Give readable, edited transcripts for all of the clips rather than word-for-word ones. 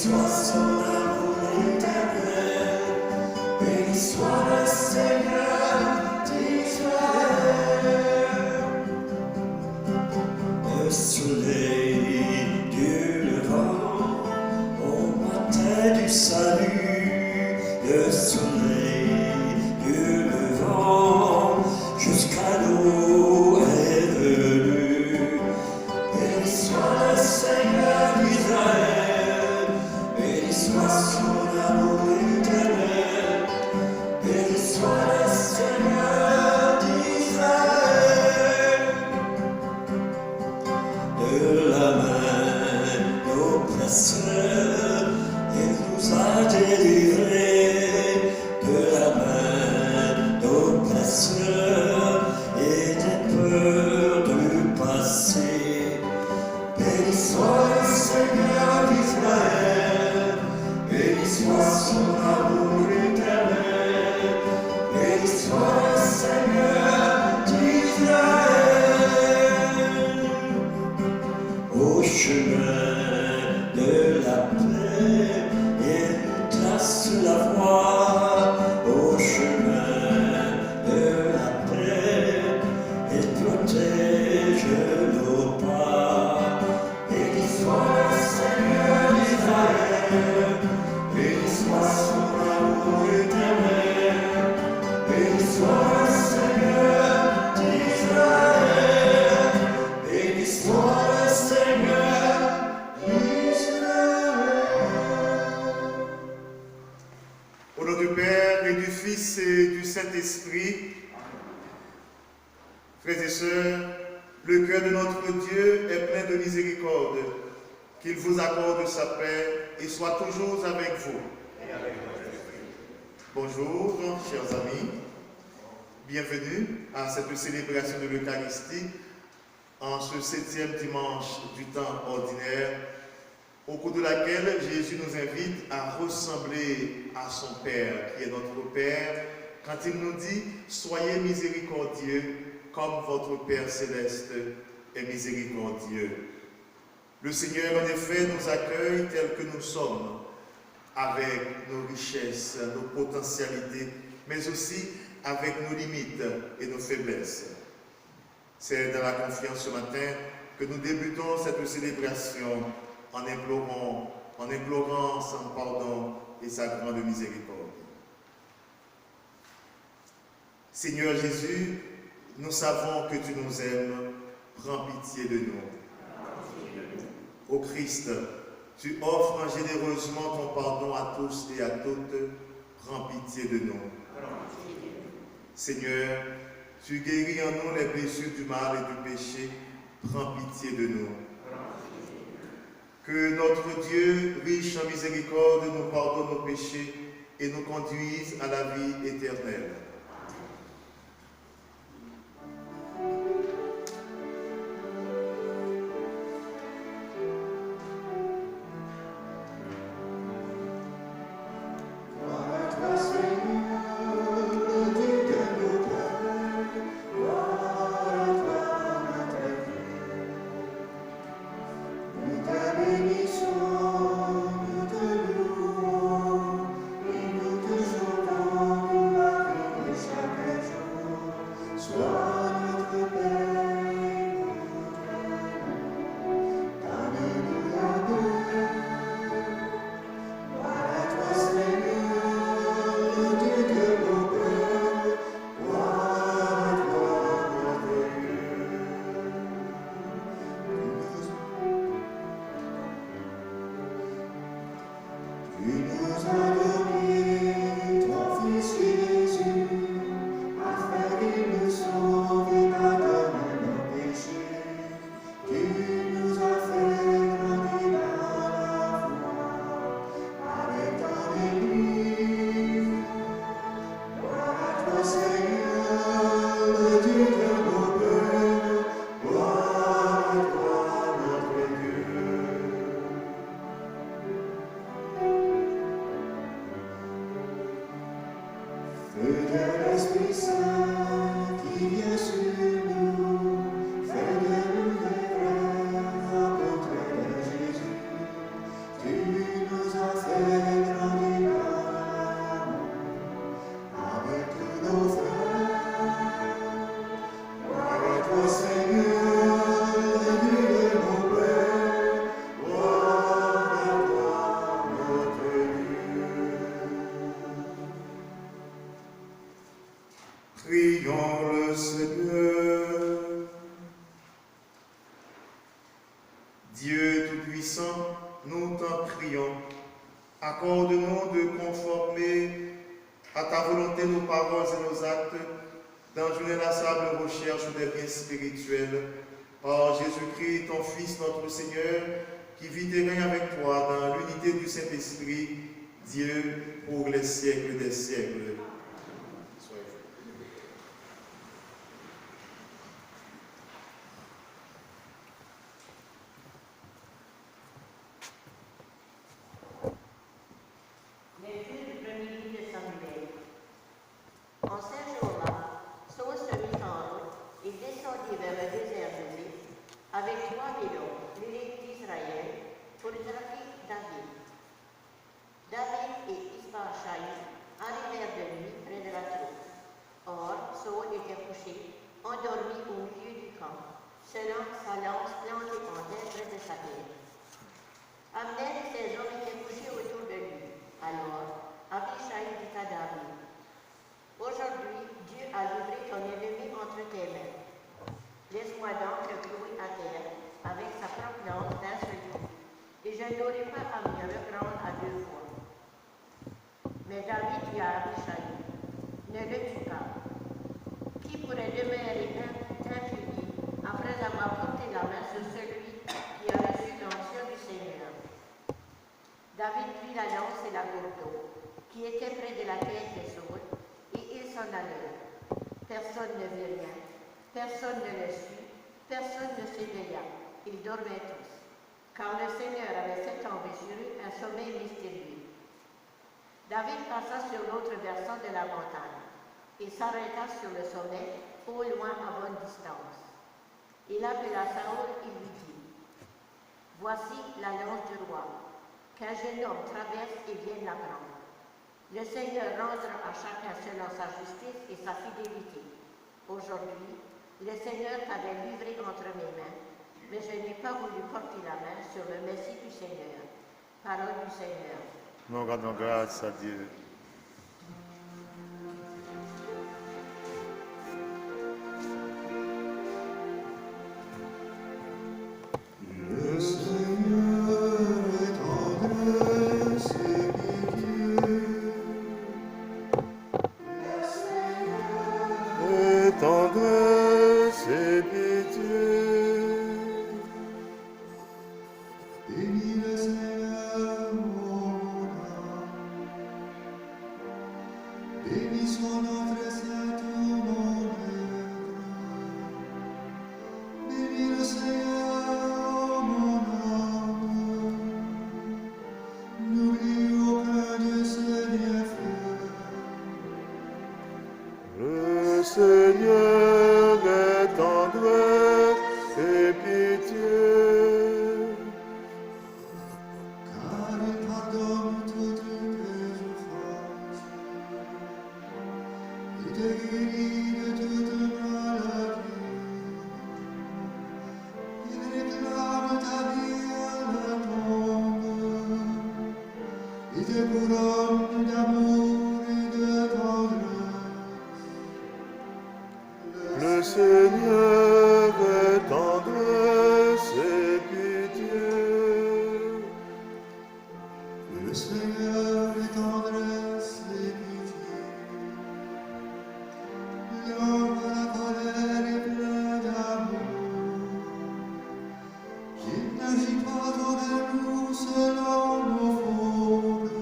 soit son amour éternel, béni soit le Seigneur d'Israël. Le soleil du levant, au matin du salut, le soleil du levant, jusqu'à nous est venu. Béni soit le Seigneur d'Israël, béni soit son amour éternel, béni soit le Seigneur d'Israël. De la main d'oppresseur, il nous a délivrés. De la main d'oppresseur et des peurs du passé. Béni soit le Seigneur d'Israël, béni soit son amour éternel, béni soit le Seigneur d'Israël. Au chemin de la paix, il nous trace la voie. Au chemin de la paix, il protège nos pas. Béni soit le Seigneur d'Israël, béni soit son amour éternel, béni soit le Seigneur d'Israël, béni soit le Seigneur d'Israël. Au nom du Père et du Fils et du Saint-Esprit, frères et sœurs, le cœur de notre Dieu est plein de miséricorde. Qu'il vous accorde sa paix et soit toujours avec vous. Bonjour, chers amis. Bienvenue à cette célébration de l'Eucharistie en ce 7e dimanche du temps ordinaire, au cours de laquelle Jésus nous invite à ressembler à son Père, qui est notre Père, quand il nous dit « Soyez miséricordieux, comme votre Père céleste est miséricordieux ». Le Seigneur, en effet, nous accueille tels que nous sommes, avec nos richesses, nos potentialités, mais aussi avec nos limites et nos faiblesses. C'est dans la confiance ce matin que nous débutons cette célébration en implorant son pardon et sa grande miséricorde. Seigneur Jésus, nous savons que tu nous aimes, prends pitié de nous. Ô Christ, tu offres généreusement ton pardon à tous et à toutes, prends pitié de nous. Seigneur, tu guéris en nous les blessures du mal et du péché, prends pitié de nous. Que notre Dieu, riche en miséricorde, nous pardonne nos péchés et nous conduise à la vie éternelle. nous t'en prions. Accorde-nous de conformer à ta volonté nos paroles et nos actes dans une inlassable recherche des biens spirituels. Par Jésus-Christ, ton Fils, notre Seigneur, qui vit et règne avec toi dans l'unité du Saint-Esprit, Dieu, pour les siècles des siècles. En ces jours-là, Saul se mit en route et descendit vers le désert de Ziph avec 3000 hommes, l'élite d'Israël, pour traquer David. David et Isbachaï arrivèrent de nuit près de la troupe. Or, Saul était couché, endormi au milieu du camp, selon sa lance plantée en terre près de sa tête. Abner et ses hommes étaient couchés autour de lui. Alors, Abishai dit à David: aujourd'hui, Dieu a livré ton ennemi entre tes mains. Laisse-moi donc le clouer à terre avec sa propre lance d'un seul coup, et je n'aurai pas à m'y reprendre à deux fois. Mais David dit à Abishai: ne le tue pas. Qui pourrait demeurer impuni après avoir porté la main sur celui qui a reçu l'onction du Seigneur? David prit la lance et la gourde qui était près de la tête de Saul, et il s'en allait. Personne ne vit rien, personne ne le sut, personne ne s'éveilla. Ils dormaient tous, car le Seigneur avait fait tomber sur eux un sommeil mystérieux. David passa sur l'autre versant de la montagne et s'arrêta sur le sommet, au loin à bonne distance. Il appela Saül et lui dit: voici la lance du roi, qu'un jeune homme traverse et vienne la prendre. Le Seigneur rendra à chacun selon sa justice et sa fidélité. Aujourd'hui, le Seigneur t'avait livré entre mes mains, mais je n'ai pas voulu porter la main sur le Messie du Seigneur. Parole du Seigneur. Nous rendons grâce à Dieu. Le Seigneur est tendresse et pitié. Le Seigneur Et tendresse et pitié. bénit le Seigneur, mon âme. Bénis son nom très saint, tout mon être. Bénis le Seigneur, mon âme. N'oublie aucun de ses bienfaits. Le Seigneur est tendresse et pitié. Car il pardonne toutes tes offenses. Il te guérit de toute maladie. Il réclame ta vie à la tombe. Il te couronne d'amour et de tendresse. Le Seigneur est tendresse et pitié. Le Seigneur est tendresse et pitié. Lors de la colère est plein d'amour. Il n'agit pas autour de nous selon nos fautes,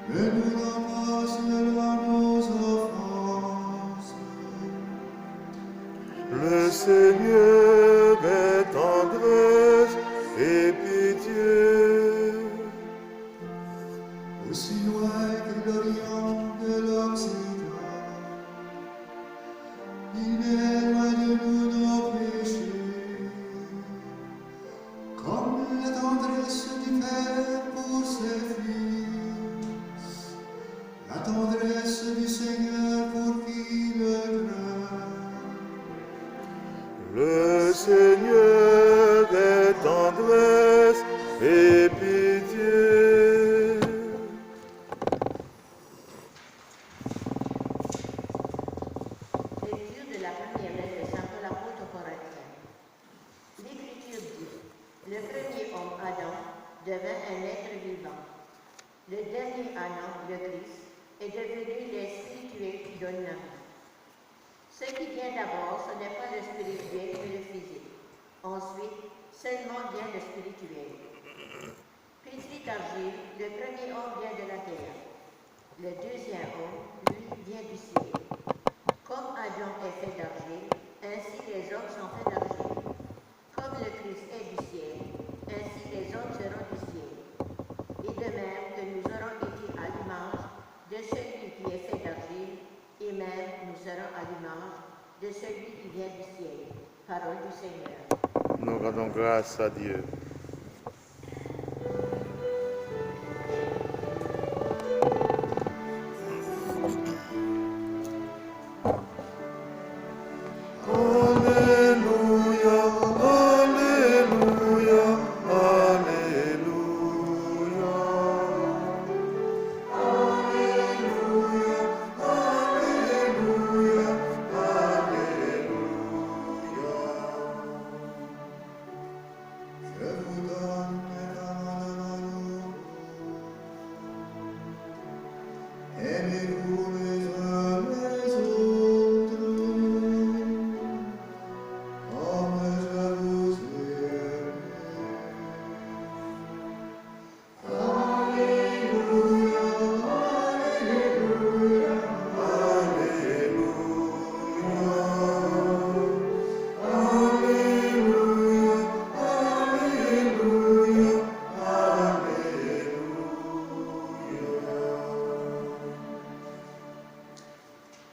mais nous n'en pas selon nos offenses. Le Seigneur est tendresse et pitié. Aussi loin que l'Orient de l'Occident, il met loin de nous nos péchés. Comme la tendresse du Père pour ses fils, la tendresse du Seigneur pour qui le craint. Le Seigneur est tendresse et pitié. Lecture de la première lettre de saint Paul apôtre aux Corinthiens. L'Écriture dit: le premier homme, Adam, devint un être vivant. Le dernier Adam, le Christ, est devenu l'esprit qui donne la vie. Ce qui vient d'abord, ce n'est pas le spirituel mais le physique. Ensuite, seulement vient le spirituel. Pétri d'argile, le premier homme vient de la terre. Le deuxième homme, lui, vient du ciel. Comme Adam est fait d'argile, ainsi les hommes sont faits d'argile. Comme le Christ est du ciel, ainsi les hommes seront du ciel. Et de même que nous aurons été à l'image de celui qui est fait d'argile, et même nous serons à l'image de celui qui vient du ciel. Parole du Seigneur. Nous rendons grâce à Dieu. Alléluia, Alléluia, Alléluia. Alléluia, Alléluia, Alléluia. Je vous donne mes paroles d'amour. Aimez-vous les uns les autres, comme je vous aime. Alléluia, Alléluia,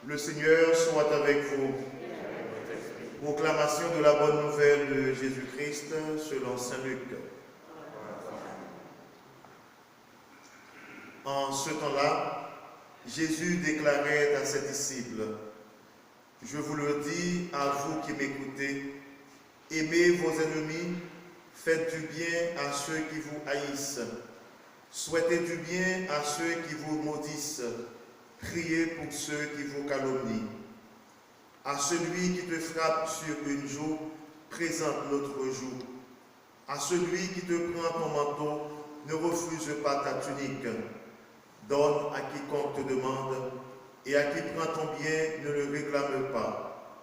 Le Seigneur soit avec vous. Proclamation de la bonne nouvelle de Jésus-Christ selon saint Luc. En ce temps-là, Jésus déclarait à ses disciples, « Je vous le dis à vous qui m'écoutez, aimez vos ennemis, faites du bien à ceux qui vous haïssent, souhaitez du bien à ceux qui vous maudissent, priez pour ceux qui vous calomnient. À celui qui te frappe sur une joue, présente l'autre joue. À celui qui te prend ton manteau, ne refuse pas ta tunique. Donne à quiconque te demande, et à qui prend ton bien, ne le réclame pas.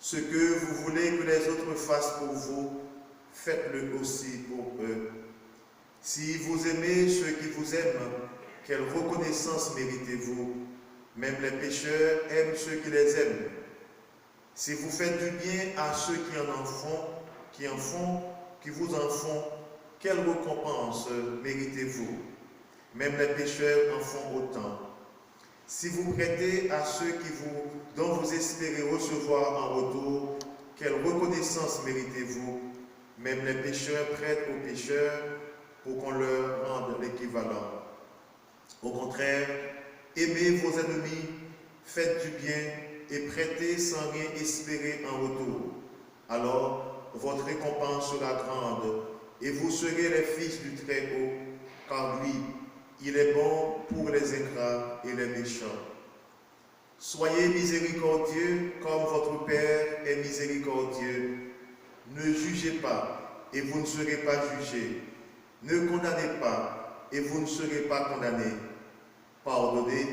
Ce que vous voulez que les autres fassent pour vous, faites-le aussi pour eux. Si vous aimez ceux qui vous aiment, quelle reconnaissance méritez-vous? Même les pécheurs aiment ceux qui les aiment. Si vous faites du bien à ceux qui vous en font, quelle récompense méritez-vous? Même les pécheurs en font autant. Si vous prêtez à ceux dont vous espérez recevoir en retour, quelle reconnaissance méritez-vous? Même les pécheurs prêtent aux pécheurs pour qu'on leur rende l'équivalent. Au contraire, aimez vos ennemis, faites du bien et prêtez sans rien espérer en retour. Alors, votre récompense sera grande et vous serez les fils du Très-Haut, car lui, il est bon pour les ingrats et les méchants. Soyez miséricordieux comme votre Père est miséricordieux. Ne jugez pas et vous ne serez pas jugés. Ne condamnez pas et vous ne serez pas condamnés. Pardonnez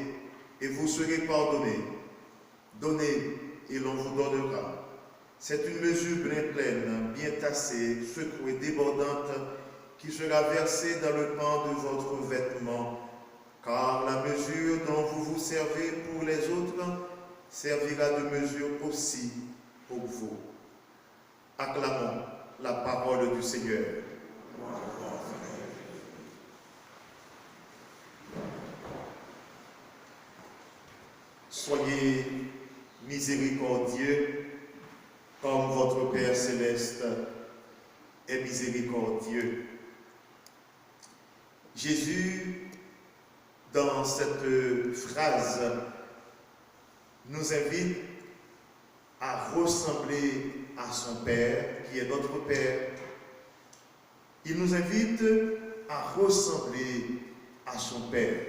et vous serez pardonnés. Donnez et l'on vous donnera. C'est une mesure bien pleine, bien tassée, secouée, débordante, qui sera versée dans le pan de votre vêtement, car la mesure dont vous vous servez pour les autres servira de mesure aussi pour vous. Acclamons la parole du Seigneur. Soyez miséricordieux comme votre Père céleste est miséricordieux. Jésus, dans cette phrase, nous invite à ressembler à son Père, qui est notre Père. Il nous invite à ressembler à son Père.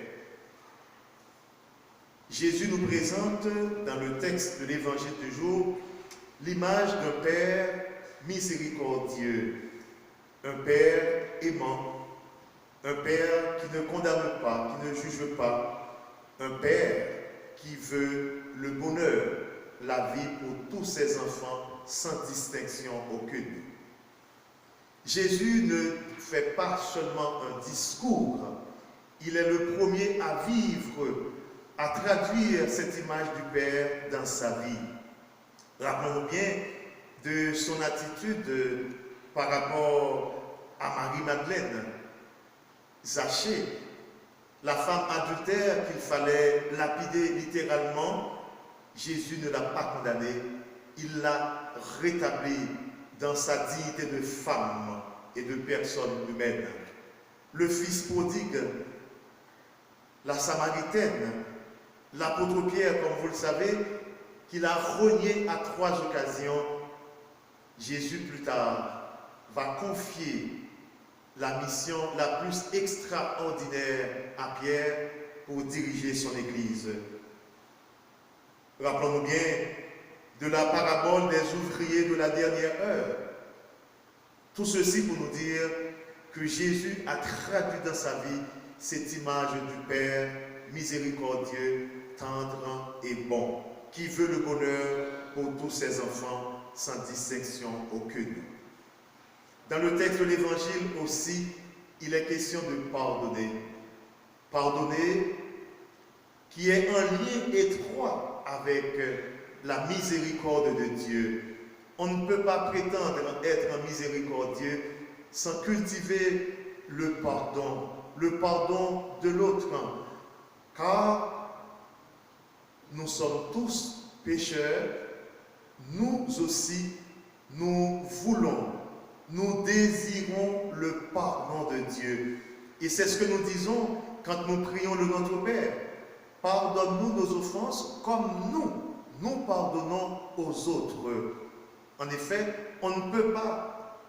Jésus nous présente dans le texte de l'Évangile du jour l'image d'un Père miséricordieux, un Père aimant, un Père qui ne condamne pas, qui ne juge pas, un Père qui veut le bonheur, la vie pour tous ses enfants sans distinction aucune. Jésus ne fait pas seulement un discours, il est le premier à vivre, à traduire cette image du Père dans sa vie. Rappelons-nous bien de son attitude par rapport à Marie-Madeleine, Zachée, la femme adultère qu'il fallait lapider littéralement. Jésus ne l'a pas condamnée, il l'a rétablie dans sa dignité de femme et de personne humaine. Le fils prodigue, la Samaritaine, l'apôtre Pierre, comme vous le savez, qu'il a renié à 3 occasions, Jésus plus tard va confier la mission la plus extraordinaire à Pierre pour diriger son Église. Rappelons-nous bien de la parabole des ouvriers de la dernière heure. Tout ceci pour nous dire que Jésus a traduit dans sa vie cette image du Père miséricordieux, tendre et bon, qui veut le bonheur pour tous ses enfants sans distinction aucune. Dans le texte de l'Évangile aussi, il est question de pardonner. Pardonner qui est un lien étroit avec la miséricorde de Dieu. On ne peut pas prétendre être un miséricordieux sans cultiver le pardon de l'autre. Car nous sommes tous pécheurs, nous aussi, nous voulons, nous désirons le pardon de Dieu. Et c'est ce que nous disons quand nous prions le Notre Père. Pardonne-nous nos offenses comme nous pardonnons aux autres. En effet, on ne peut pas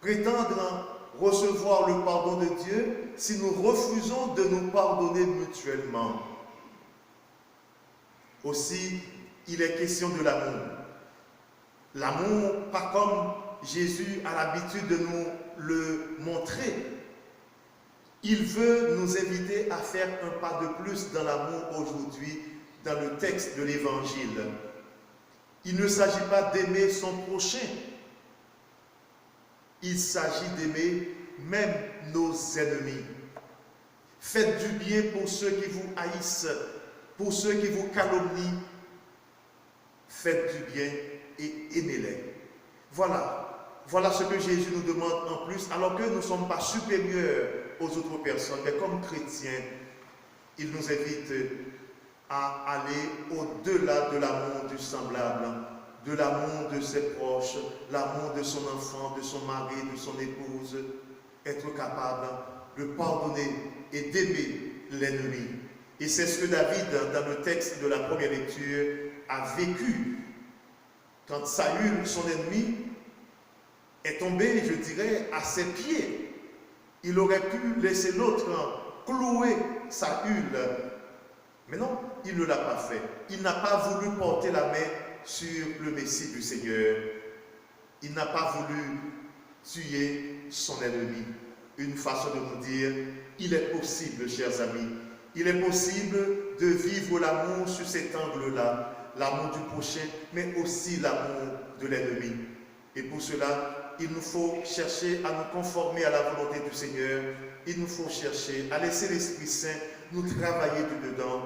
prétendre recevoir le pardon de Dieu si nous refusons de nous pardonner mutuellement. Aussi, il est question de l'amour. L'amour, pas comme Jésus a l'habitude de nous le montrer. Il veut nous inviter à faire un pas de plus dans l'amour aujourd'hui, dans le texte de l'Évangile. Il ne s'agit pas d'aimer son prochain. Il s'agit d'aimer même nos ennemis. Faites du bien pour ceux qui vous haïssent, pour ceux qui vous calomnient. Faites du bien et aimez-les. Voilà ce que Jésus nous demande en plus, alors que nous ne sommes pas supérieurs aux autres personnes, mais comme chrétiens, il nous invite à aller au-delà de l'amour du semblable, de l'amour de ses proches, l'amour de son enfant, de son mari, de son épouse, être capable de pardonner et d'aimer l'ennemi. Et c'est ce que David, dans le texte de la première lecture, a vécu. Quand Saül, son ennemi, est tombé, je dirais, à ses pieds, il aurait pu laisser l'autre clouer Saül. Mais non, il ne l'a pas fait. Il n'a pas voulu porter la main sur le Messie du Seigneur. Il n'a pas voulu tuer son ennemi. Une façon de nous dire, il est possible, chers amis, il est possible de vivre l'amour sur cet angle-là, l'amour du prochain, mais aussi l'amour de l'ennemi. Et pour cela, il nous faut chercher à nous conformer à la volonté du Seigneur. Il nous faut chercher à laisser l'Esprit Saint nous travailler du dedans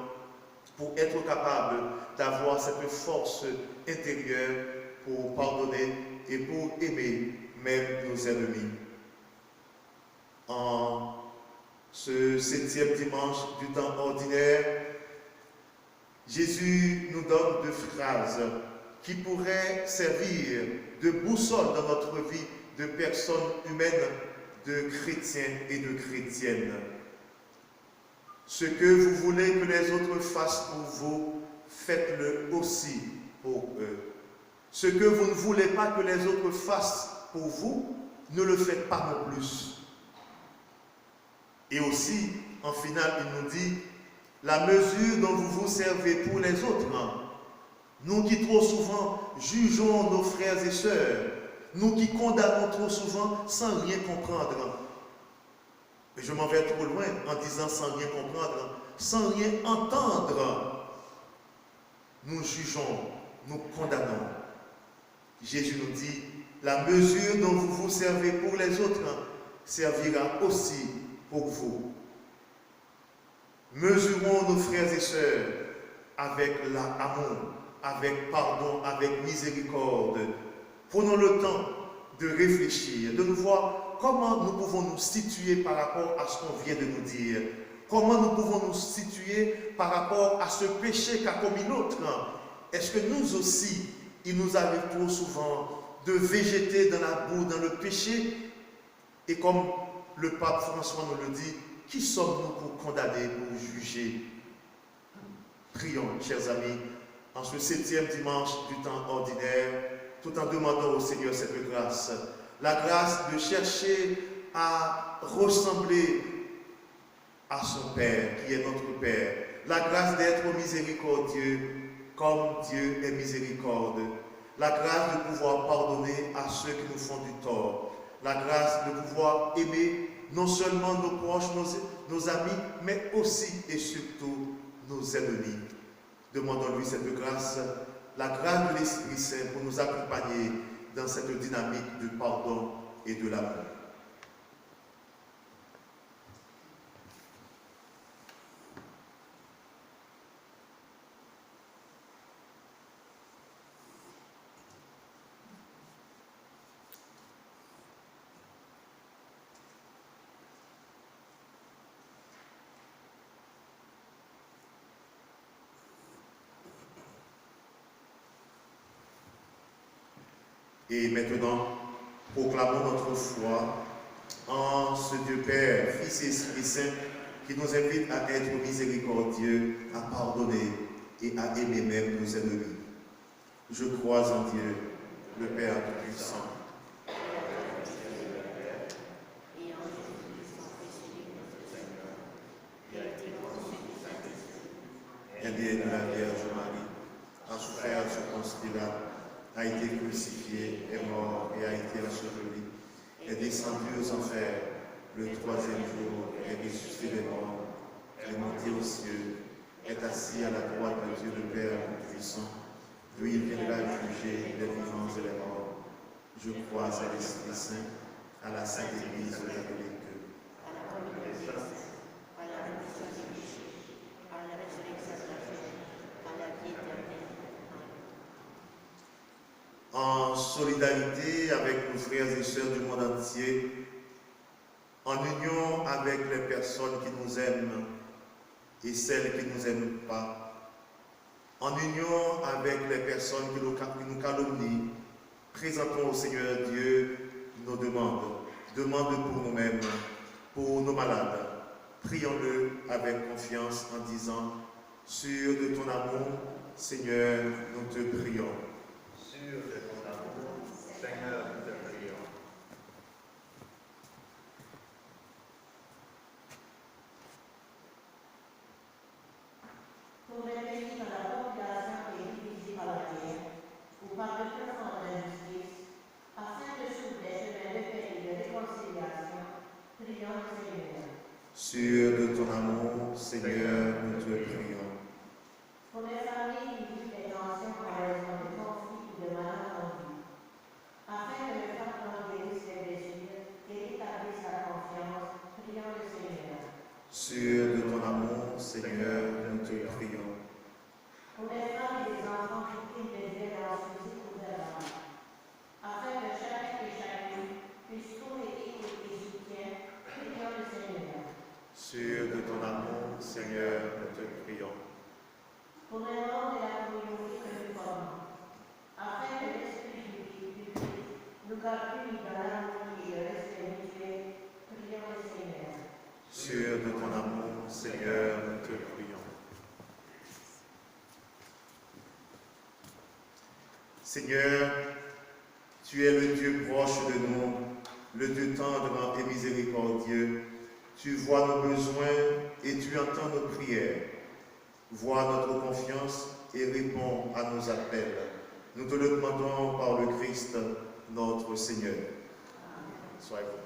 pour être capable d'avoir cette force intérieure pour pardonner et pour aimer même nos ennemis. En ce 7e dimanche du temps ordinaire, Jésus nous donne 2 phrases qui pourraient servir de boussole dans notre vie de personnes humaines, de chrétiens et de chrétiennes. Ce que vous voulez que les autres fassent pour vous, faites-le aussi pour eux. Ce que vous ne voulez pas que les autres fassent pour vous, ne le faites pas non plus. Et aussi, en finale, il nous dit, la mesure dont vous vous servez pour les autres, nous qui trop souvent jugeons nos frères et sœurs, nous qui condamnons trop souvent sans rien comprendre. je m'en vais trop loin en disant sans rien comprendre, sans rien entendre, nous jugeons, nous condamnons. Jésus nous dit, la mesure dont vous vous servez pour les autres servira aussi pour vous. Mesurons nos frères et sœurs avec l'amour, avec pardon, avec miséricorde. Prenons le temps de réfléchir, de nous voir comment nous pouvons nous situer par rapport à ce qu'on vient de nous dire. Comment nous pouvons nous situer par rapport à ce péché qu'a commis l'autre. Est-ce que nous aussi, il nous arrive trop souvent de végéter dans la boue, dans le péché? Et comme le pape François nous le dit, qui sommes-nous pour condamner, pour juger? Prions, chers amis, en ce 7e dimanche du temps ordinaire, tout en demandant au Seigneur cette grâce. La grâce de chercher à ressembler à son Père, qui est notre Père. La grâce d'être miséricordieux, comme Dieu est miséricorde. La grâce de pouvoir pardonner à ceux qui nous font du tort. La grâce de pouvoir aimer non seulement nos proches, nos amis, mais aussi et surtout nos ennemis. Demandons-lui cette grâce, la grâce de l'Esprit Saint pour nous accompagner dans cette dynamique de pardon et de l'amour. Et maintenant, proclamons notre foi en ce Dieu Père, Fils et Esprit Saint, qui nous invite à être miséricordieux, à pardonner et à aimer même nos ennemis. Je crois en Dieu, le Père Tout-Puissant. Né de la Vierge Marie, a souffert sous Ponce Pilate, a été crucifié, est mort et a été enseveli, est descendu aux enfers, le 3e jour est ressuscité des morts, est monté aux cieux, est assis à la droite de Dieu le Père Tout-Puissant, puis il viendra juger les vivants et les morts. Je crois à l'Esprit Saint, à la Sainte Église catholique, en solidarité avec nos frères et sœurs du monde entier, en union avec les personnes qui nous aiment et celles qui ne nous aiment pas, en union avec les personnes qui nous calomnient, présentons au Seigneur Dieu nos demandes pour nous-mêmes, pour nos malades. Prions-le avec confiance en disant, sûr de ton amour, Seigneur, nous te prions. Sûr de ton amour, Seigneur, nous te prions. Pour les pays dans la population qui est divisée par la guerre, ou par de profondes injustices, afin de soulever de paix et de réconciliation, prions le Seigneur. Sûr de ton amour, Seigneur, nous te prions. Pour les familles qui vivent des tensions en raison de conflits ou de malentendus, afin que le pardon guérisse les blessures et rétablisse la confiance, prions le Seigneur. Sûr de ton amour, Seigneur, nous te prions. Pour les femmes et les enfants victimes des violences physiques ou verbales, afin que chacun et chacune puisse trouver écoute et soutien, prions le Seigneur. Sûr de ton amour, Seigneur, nous te prions. Pour les membres de la communauté que nous formons, afin que l'esprit du Christ nous garde unis dans l'amour et le respect mutuel, prions le Seigneur. Sûr de ton amour, Seigneur, nous te prions. Seigneur, tu es le Dieu proche de nous, le Dieu tendre et miséricordieux. Tu vois nos besoins et tu entends nos prières. Vois notre confiance et réponds à nos appels. Nous te le demandons par le Christ, notre Seigneur. Soyez-vous.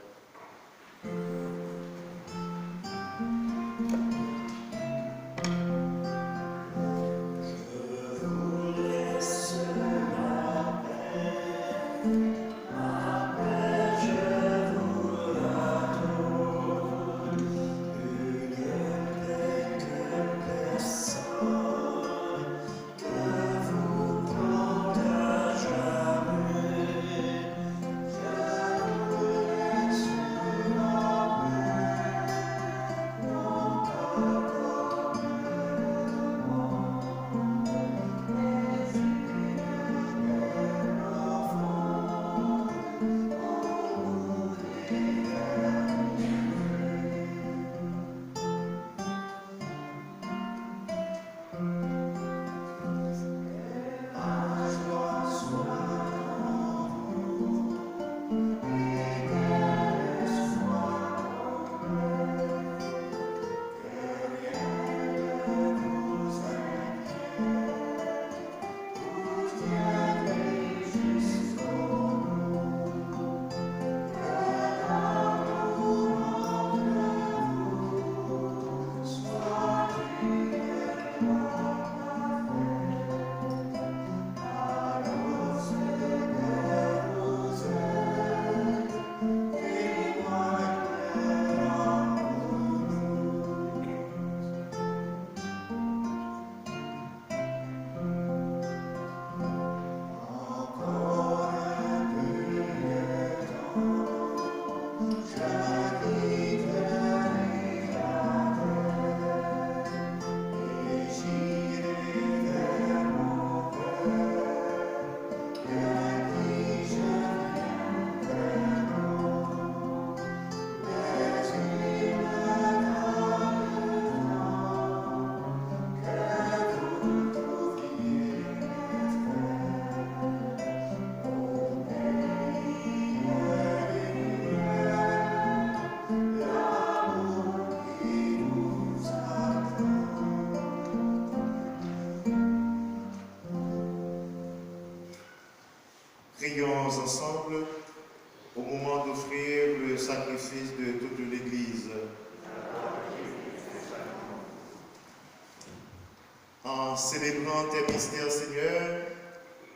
célébrant tes mystères, Seigneur,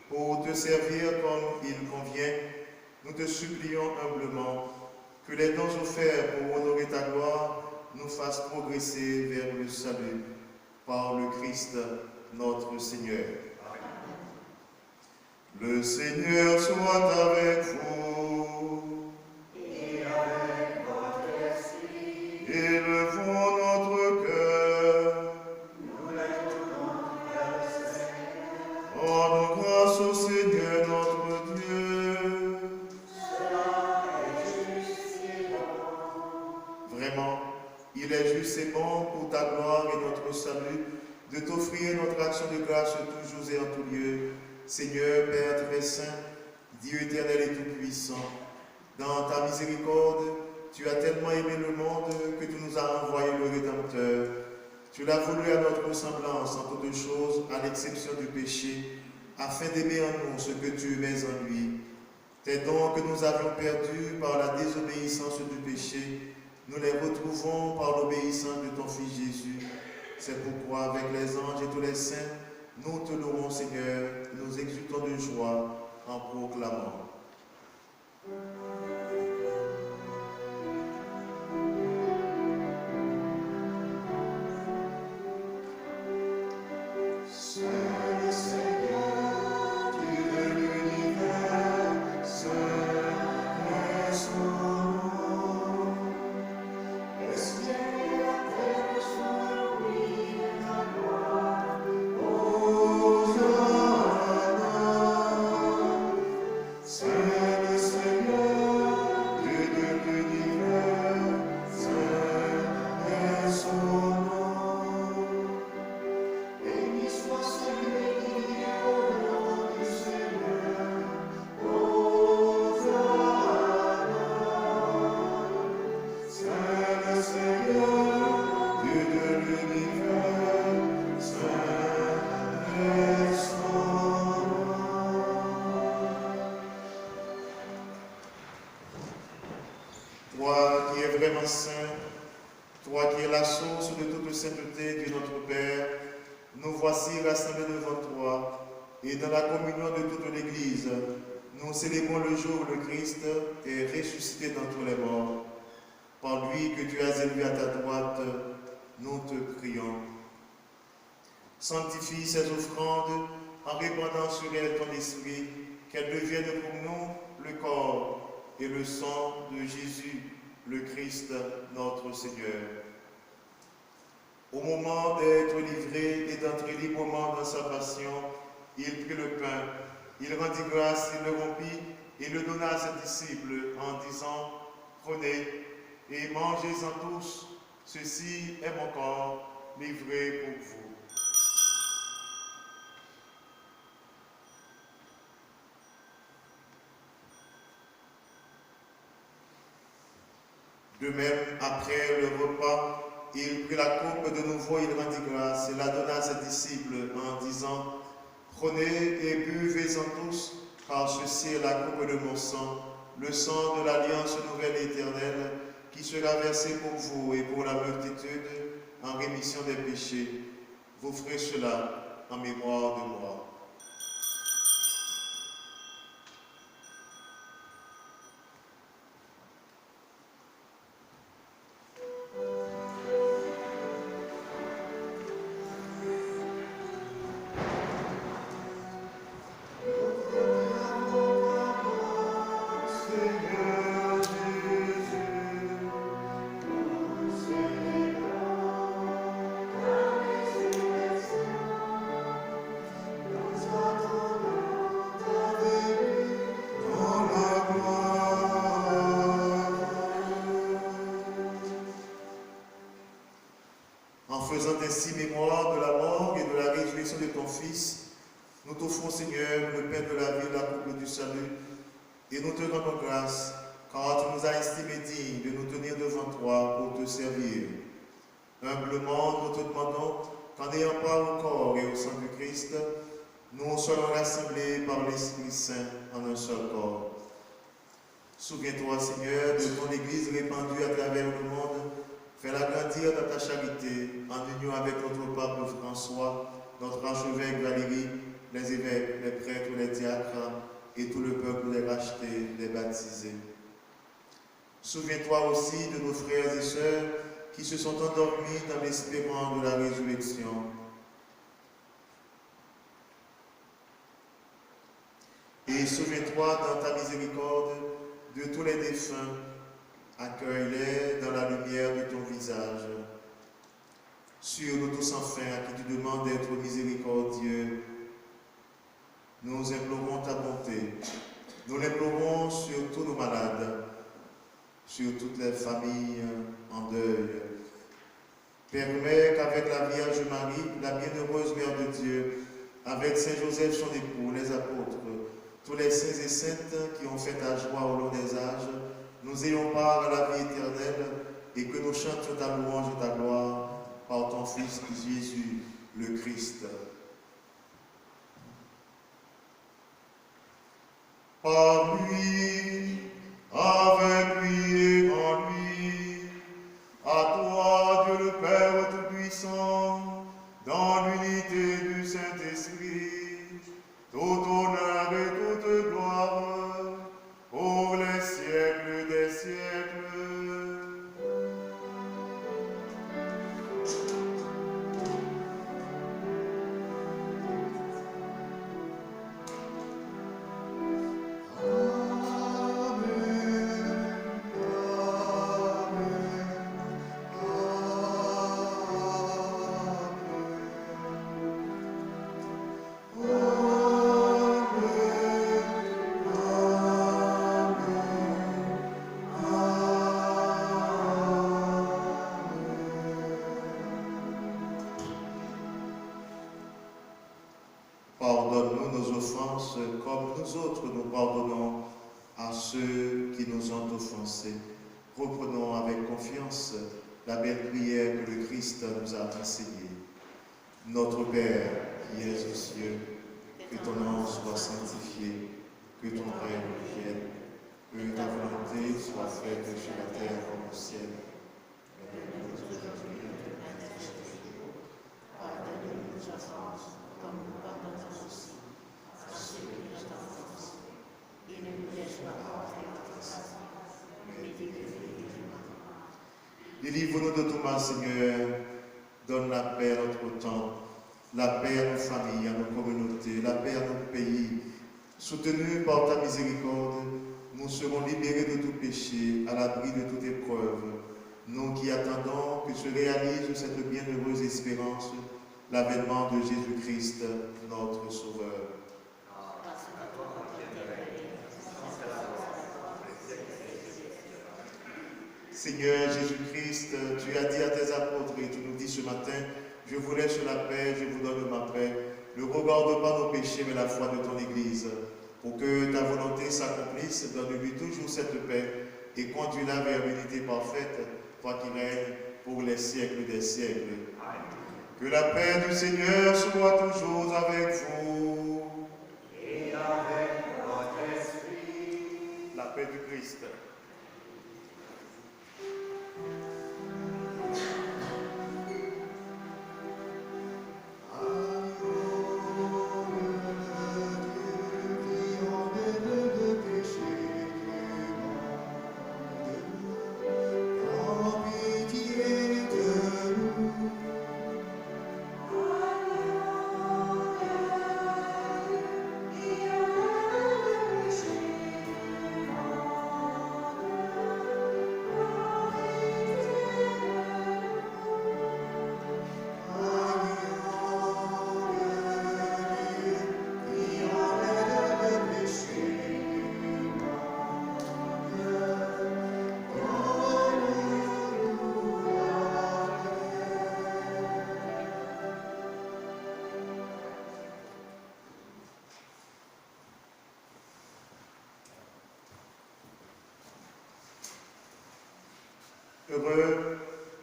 pour te servir comme il convient, nous te supplions humblement que les dons offerts pour honorer ta gloire nous fassent progresser vers le salut par le Christ notre Seigneur. Le Seigneur soit avec vous. Et avec votre esprit, Élevons notre cœur. nous le tournons vers le Seigneur. Rendons grâce au Seigneur notre Dieu. Cela est juste et bon. Vraiment, il est juste et bon pour ta gloire et notre salut de t'offrir notre action de grâce toujours et en tout lieu. Seigneur, Père très saint, Dieu éternel et tout-puissant, dans ta miséricorde, tu as tellement aimé le monde que tu nous as envoyé le Rédempteur. Tu l'as voulu à notre ressemblance en toutes choses, à l'exception du péché, afin d'aimer en nous ce que tu aimais en lui. Tes dons que nous avions perdus par la désobéissance du péché, nous les retrouvons par l'obéissance de ton Fils Jésus. C'est pourquoi, avec les anges et tous les saints, nous te louons, Seigneur, nous exultons de joie en proclamant. C'est le Seigneur, Dieu de l'univers, saint est son nom. Le ciel et la terre sont remplis de ta gloire. Hosanna. C'est le Seigneur, Dieu de l'univers, saint est son nom. Béni soit celui qui vient au nom du Seigneur. Hosanna. C'est le Seigneur, Dieu de l'univers, saint est son nom. Toi qui es vraiment saint, toi qui es la source de toute sainteté, Dieu notre Père, nous voici rassemblés devant toi, et dans la communion de toute l'Église, nous célébrons le jour où le Christ est ressuscité d'entre les morts. Par lui que tu as élevé à ta droite, nous te prions. Sanctifie ces offrandes en répandant sur elles ton esprit, qu'elles deviennent pour nous le corps et le sang de Jésus, le Christ, notre Seigneur. Au moment d'être livré et d'entrer librement dans sa passion, il prit le pain, il rendit grâce, il le rompit et le donna à ses disciples en disant « Prenez et mangez-en tous, ceci est mon corps livré pour vous. » De même, après le repas, il prit la coupe de nouveau, il rendit grâce et la donna à ses disciples en disant « Prenez et buvez-en tous, car ceci est la coupe de mon sang, le sang de l'alliance nouvelle et éternelle, qui sera versé pour vous et pour la multitude en rémission des péchés. Vous ferez cela en mémoire de moi. » En faisant ainsi mémoire de la mort et de la résurrection de ton Fils, nous t'offrons, Seigneur, le pain de la vie et la coupe du salut, et nous te rendons grâce, car tu nous as estimés dignes de nous tenir devant toi pour te servir. Humblement, nous te demandons qu'en ayant part au corps et au sang du Christ, nous soyons rassemblés par l'Esprit Saint en un seul corps. Souviens-toi, Seigneur, de ton Église répandue à travers le monde. Fais-la grandir dans ta charité, en union avec notre pape François, notre archevêque Valérie, les évêques, les prêtres, les diacres et tout le peuple les rachetés, les baptisés. Souviens-toi aussi de nos frères et sœurs qui se sont endormis dans l'espérance de la résurrection. Et souviens-toi dans ta miséricorde de tous les défunts. Accueille-les dans la lumière de ton visage. Sur nous tous enfin, à qui tu demandes d'être miséricordieux, nous implorons ta bonté. Nous l'implorons sur tous nos malades, sur toutes les familles en deuil. Permets qu'avec la Vierge Marie, la bienheureuse Mère de Dieu, avec Saint Joseph son époux, les apôtres, tous les saints et saintes qui ont fait ta joie au long des âges, nous ayons part à la vie éternelle et que nous chantions ta louange et ta gloire par ton Fils Jésus, le Christ. Par lui, avec lui et en lui, à toi, Dieu le Père Tout-Puissant, dans l'unité du Saint-Esprit, tout honneur et toute gloire, pour les siècles des siècles. Pardonne-nous nos offenses, comme nous autres nous pardonnons à ceux qui nous ont offensés. Reprenons avec confiance la belle prière que le Christ nous a enseignée. Notre Père, qui es aux cieux, que ton nom soit sanctifié, que ton règne vienne, que ta volonté soit faite sur la terre comme au ciel. Donne-nous aujourd'hui notre pain de chaque jour. Pardonne-nous nos offenses, comme nous pardonnons aussi à ceux qui nous ont offensés. Et ne nous laisse pas entrer en tentation, mais délivre-nous du mal. Délivre-nous de tout mal, Seigneur. Donne la paix à notre temps, la paix à nos familles, à nos communautés, la paix à notre pays. Soutenus par ta miséricorde, nous serons libérés de tout péché, à l'abri de toute épreuve. Nous qui attendons que se réalise cette bienheureuse espérance, l'avènement de Jésus-Christ, notre Sauveur. Seigneur Jésus-Christ, tu as dit à tes apôtres et tu nous dis ce matin, je vous laisse la paix, je vous donne ma paix. Ne regarde pas nos péchés, mais la foi de ton Église. Pour que ta volonté s'accomplisse, donne-lui toujours cette paix et conduis-la vers l'unité parfaite, toi qui règnes pour les siècles des siècles. Que la paix du Seigneur soit toujours avec vous. Et avec votre esprit. La paix du Christ.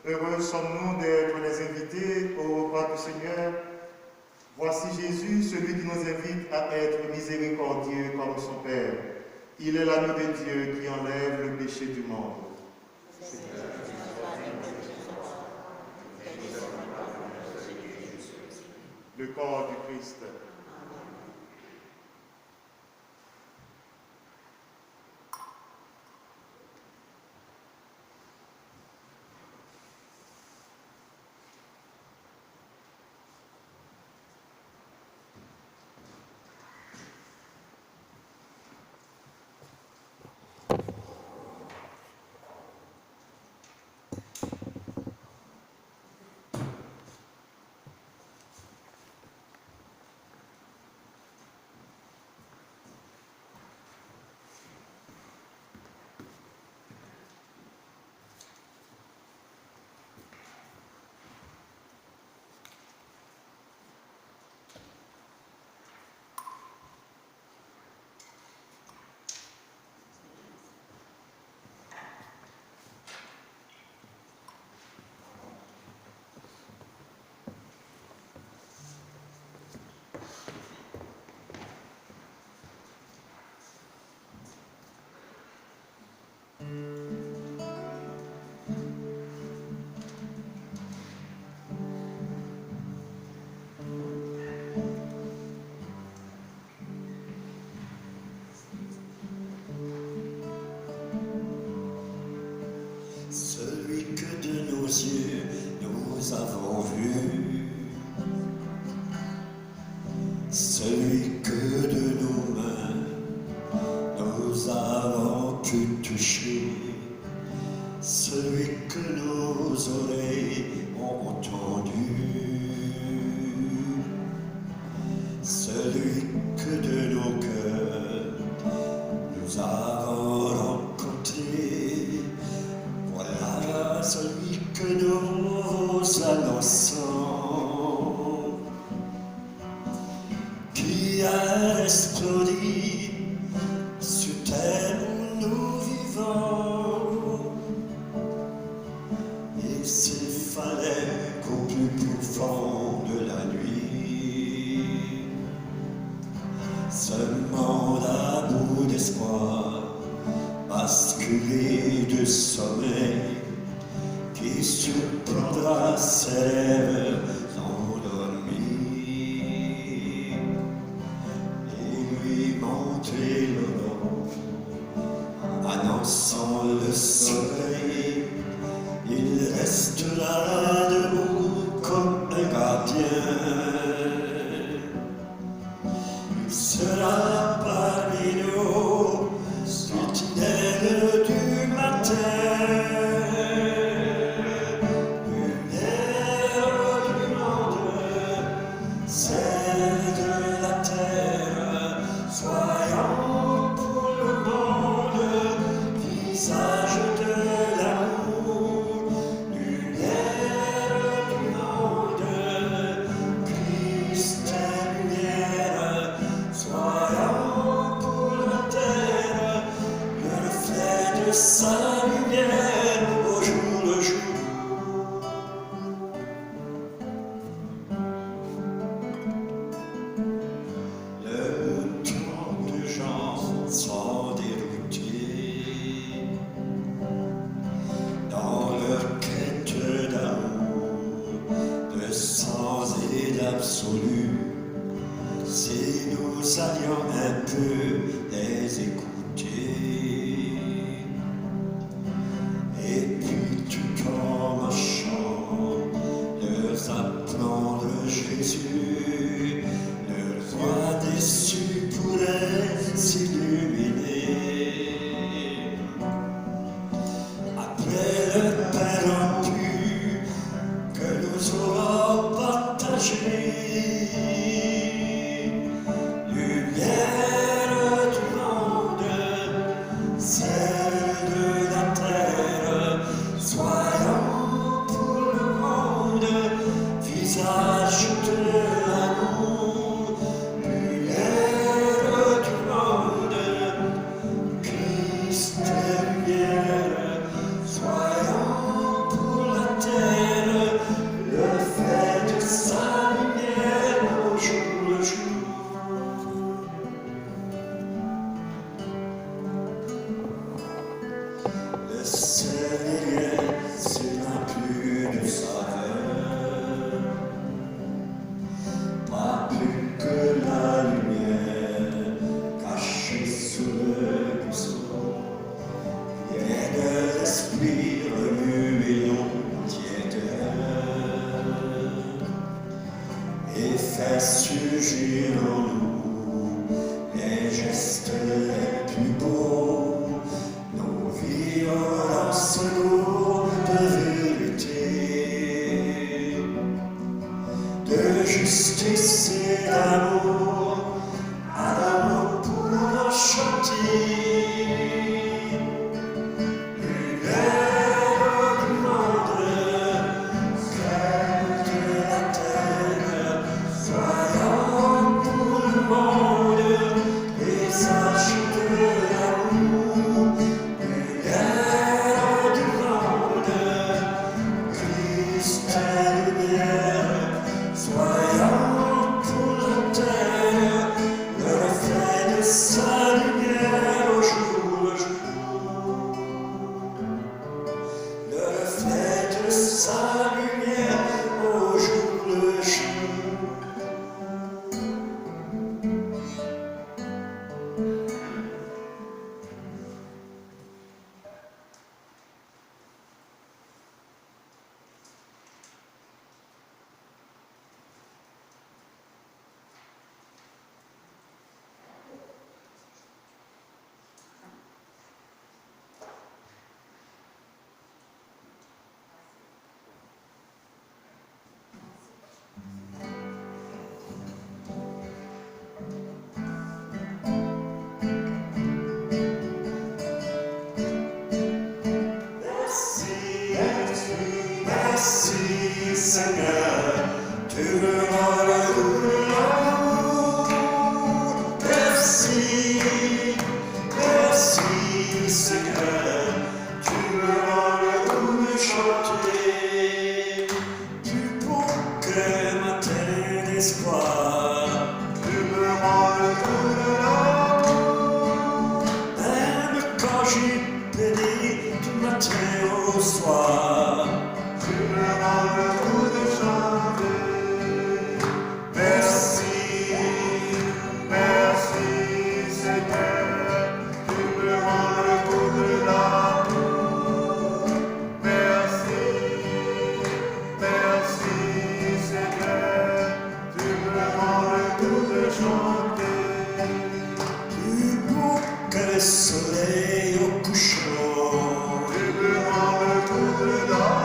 Heureux sommes-nous d'être les invités au repas du Seigneur. Voici Jésus, celui qui nous invite à être miséricordieux comme son Père. Il est l'agneau de Dieu qui enlève le péché du monde. le corps du Christ. Celui que de nos yeux nous avons vu, celui que de nos mains nous avons pu toucher, celui que nos oreilles ont entendu, celui que de nos cœurs nous avons rencontré. Voilà celui que nous annonçons, qui a resplendit sur terre où nous vivons. Et s'il fallait qu'au plus profond de la nuit, ce monde à bout d'espoir, basculé de sommeil, qui surprendra ses rêves endormis, et lui montrer l'aurore, annonçant le soleil, il restera debout comme un gardien. Il sera parmi nous, sentinelle du matin, lumière du monde, celle de la terre, soyons pour le monde, visage de l'amour, lumière du monde, Christ est lumière, soyons pour la terre, le reflet de sa lumière au jour le jour. Le mouton de gens sont déroutés dans leur quête d'amour, de sens et d'absolu. Si nous allions un peu les écouter, et puis tout en marchant, leur apprendre Jésus, le roi déçu pourrait s'illuminer. Après le pain rompu que nous aurons partagé, lumière du monde, celle de la terre, soyons pour le monde, visage de l'amour. de justice et d'amour, alors pour chanter. Seigneur, tu me rends le goût. Merci, merci Seigneur, tu me rends le goût de chanter. Du bon cœur matin d'espoir, tu me rends le goût de l'amour. Même quand j'ai péri du matin au soir, tu me rends le goût de chanter. Merci, merci Seigneur, tu me rends le goût de l'amour. Merci, merci Seigneur, tu me rends le goût de chanter. Plus beau que le soleil au couchant, tu me rends le goût de l'amour.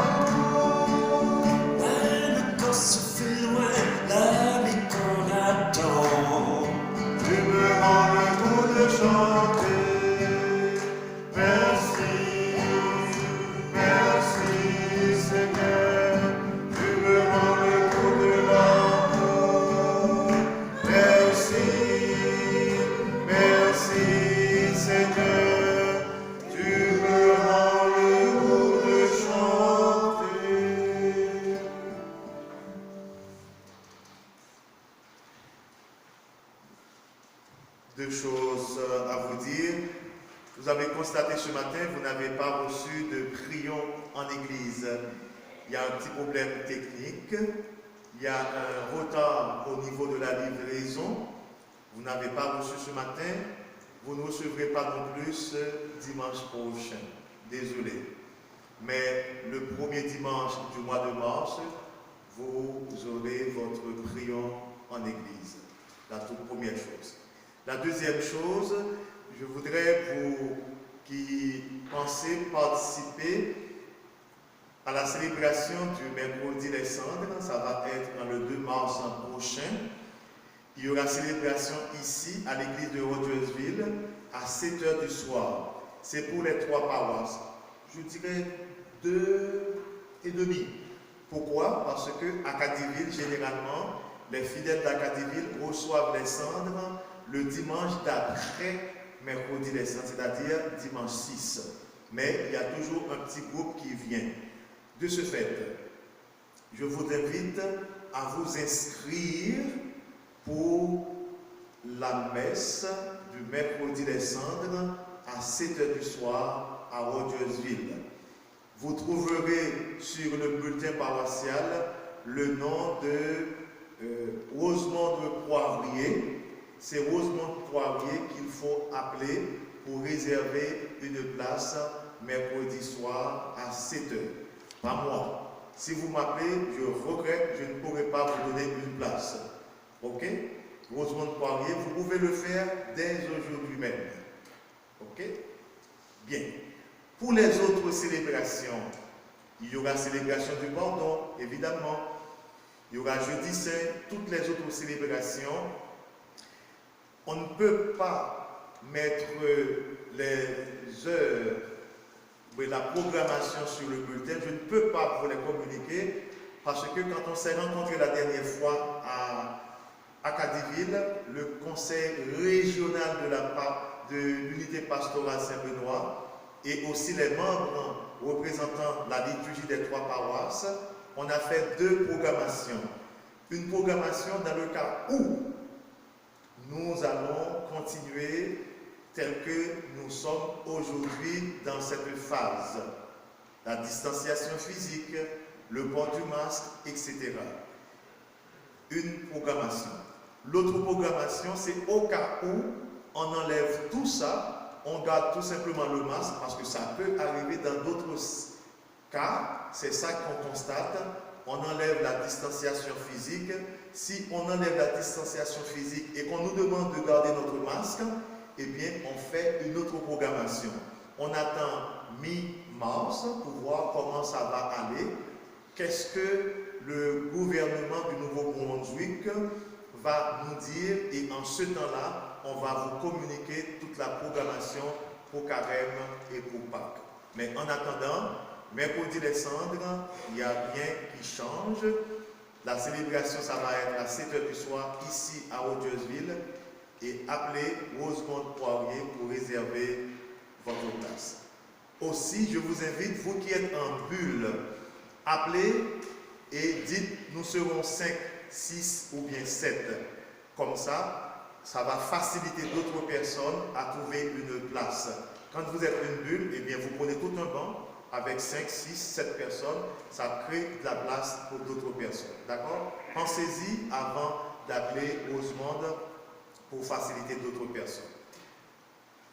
Chanter. Merci, merci Seigneur, tu me rends le goût de l'amour. Merci, merci Seigneur, tu me rends le goût de chanter. Deux choses à vous dire. Vous avez constaté ce matin, vous n'avez pas reçu de prions en église. Il y a un petit problème technique. Il y a un retard au niveau de la livraison. Vous n'avez pas reçu ce matin. Vous ne recevrez pas non plus dimanche prochain. Désolé. Mais le premier dimanche du mois de mars, vous aurez votre prion en église. La toute première chose. La deuxième chose, je voudrais vous qui pensez participer à la célébration du mercredi des cendres, ça va être dans le 2 mars prochain. Il y aura célébration ici à l'église de Rogersville à 7h du soir. C'est pour les 3 paroisses. Je dirais 2h30. Pourquoi? Parce que à Cadiville, généralement, les fidèles d'Acadiville reçoivent les cendres le dimanche d'après mercredi des cendres, c'est-à-dire dimanche 6. Mais il y a toujours un petit groupe qui vient. De ce fait, je vous invite à vous inscrire pour la messe du mercredi des cendres à 7h du soir à Rogersville. Vous trouverez sur le bulletin paroissial le nom de Rosemond Poivrier. C'est Rosemond Poivrier qu'il faut appeler pour réserver une place mercredi soir à 7h. Pas moi. Si vous m'appelez, je regrette, je ne pourrai pas vous donner une place. Ok? Rosemond Poirier, vous pouvez le faire dès aujourd'hui même. Ok? Bien. Pour les autres célébrations, il y aura célébration du pardon, évidemment. il y aura jeudi saint, toutes les autres célébrations. On ne peut pas mettre les heures et la programmation sur le bulletin. Je ne peux pas vous les communiquer parce que quand on s'est rencontré la dernière fois à Cadiville, le conseil régional de l'unité pastorale Saint-Benoît et aussi les membres représentant la liturgie des 3 paroisses, on a fait 2 programmations. Une programmation dans le cas où nous allons continuer tel que nous sommes aujourd'hui dans cette phase. La distanciation physique, le port du masque, etc. Une programmation. L'autre programmation, c'est au cas où on enlève tout ça, on garde tout simplement le masque, parce que ça peut arriver dans d'autres cas, c'est ça qu'on constate. On enlève la distanciation physique. Si on enlève la distanciation physique et qu'on nous demande de garder notre masque, eh bien, on fait une autre programmation. On attend mi-mars pour voir comment ça va aller. Qu'est-ce que le gouvernement du Nouveau-Brunswick va nous dire, et en ce temps-là, on va vous communiquer toute la programmation pour Carême et pour Pâques. Mais en attendant, mercredi les cendres, il n'y a rien qui change. La célébration, ça va être à 7h du soir, ici à Rogersville, et appelez Rosemont Poirier pour réserver votre place. Aussi, je vous invite, vous qui êtes en bulle, appelez et dites, nous serons 5, 6 ou bien 7. Comme ça, ça va faciliter d'autres personnes à trouver une place. Quand vous êtes une bulle, eh bien, vous prenez tout un banc avec 5, 6, 7 personnes, ça crée de la place pour d'autres personnes. D'accord? Pensez-y avant d'appeler Rosemont pour faciliter d'autres personnes.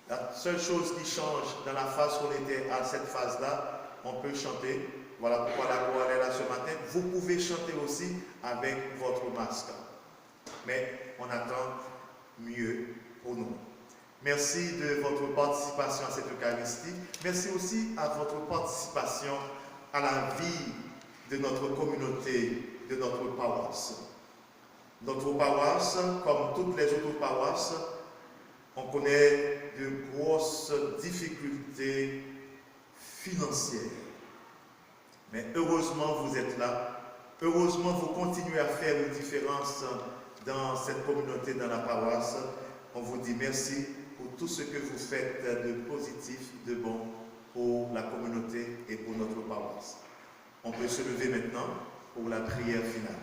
La seule chose qui change dans la phase où on était à cette phase-là, on peut chanter. Voilà pourquoi la chorale est là ce matin. Vous pouvez chanter aussi avec votre masque. Mais on attend mieux pour nous. Merci de votre participation à cette Eucharistie. Merci aussi à votre participation à la vie de notre communauté, de notre paroisse. Notre paroisse, comme toutes les autres paroisses, on connaît de grosses difficultés financières. Mais heureusement, vous êtes là. Heureusement, vous continuez à faire une différence dans cette communauté, dans la paroisse. On vous dit merci pour tout ce que vous faites de positif, de bon pour la communauté et pour notre paroisse. On peut se lever maintenant pour la prière finale.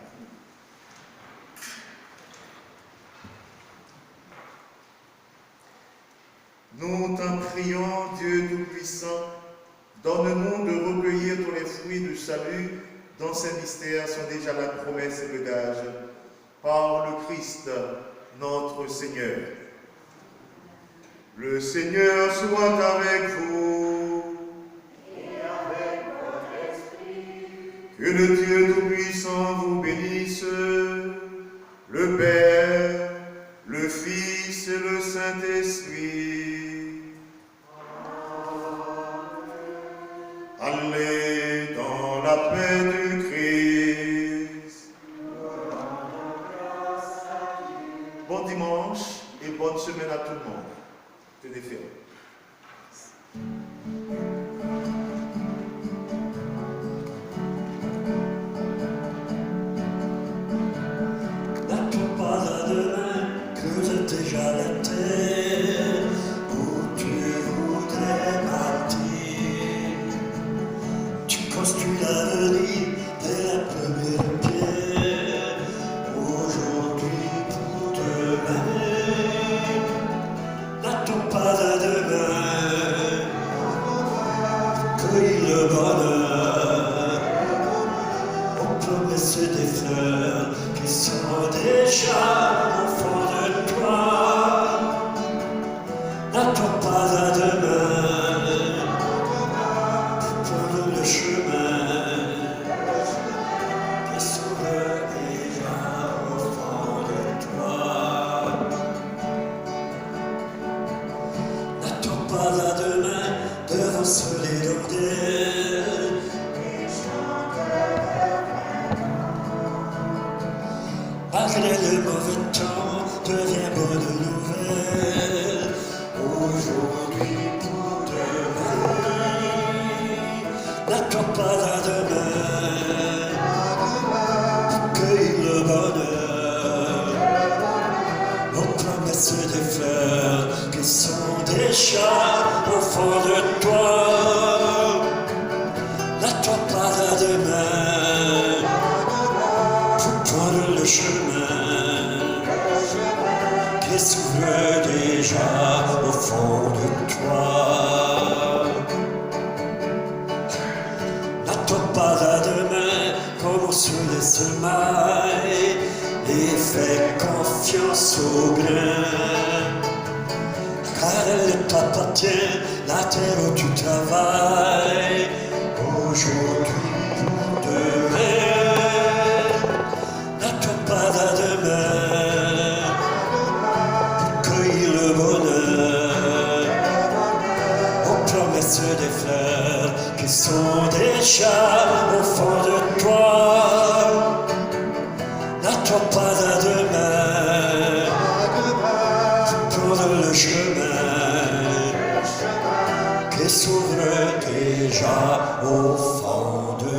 Nous t'en prions, Dieu Tout-Puissant, donne-nous de recueillir tous les fruits du salut dont ces mystères sont déjà la promesse et le gage. Par le Christ, notre Seigneur. Le Seigneur soit avec vous. Et avec votre esprit. Que le Dieu Tout-Puissant vous bénisse, le Père, le Fils et le Saint-Esprit. Allez dans la paix du Christ. Bon dimanche et bonne semaine à tout le monde. Tenez ferme. N'attends pas à demain, creuse déjà la terre où tu voudrais bâtir. Tu construis l'avenir dès la première pierre, aujourd'hui pour demain. N'attends pas à demain, cueille le bonheur, aux promesses des fleurs qui sont déjà au fond de toi. N'attends pas à demain, prendre le chemin qui s'ouvre déjà au fond de toi. N'attends pas à demain de receler l'odeur. malgré le mauvais temps, devient bonne nouvelle. Aujourd'hui pour demain, n'attends pas à demain, cueille le bonheur. Nos promesses des fleurs qui sont déjà au fond de toi. N'attends pas à demain pour prendre le chemin qui s'ouvre déjà au fond de toi. N'attends pas à demain comme on se laisse maille et fais confiance au grain. Car elle t'appartient, la terre où tu travailles. Aujourd'hui pour demain, n'attends pas à demain pour cueillir le bonheur. Aux promesses des fleurs qui sont déjà au fond de toi. N'attends pas à demain pour prendre le chemin qui s'ouvre déjà au fond de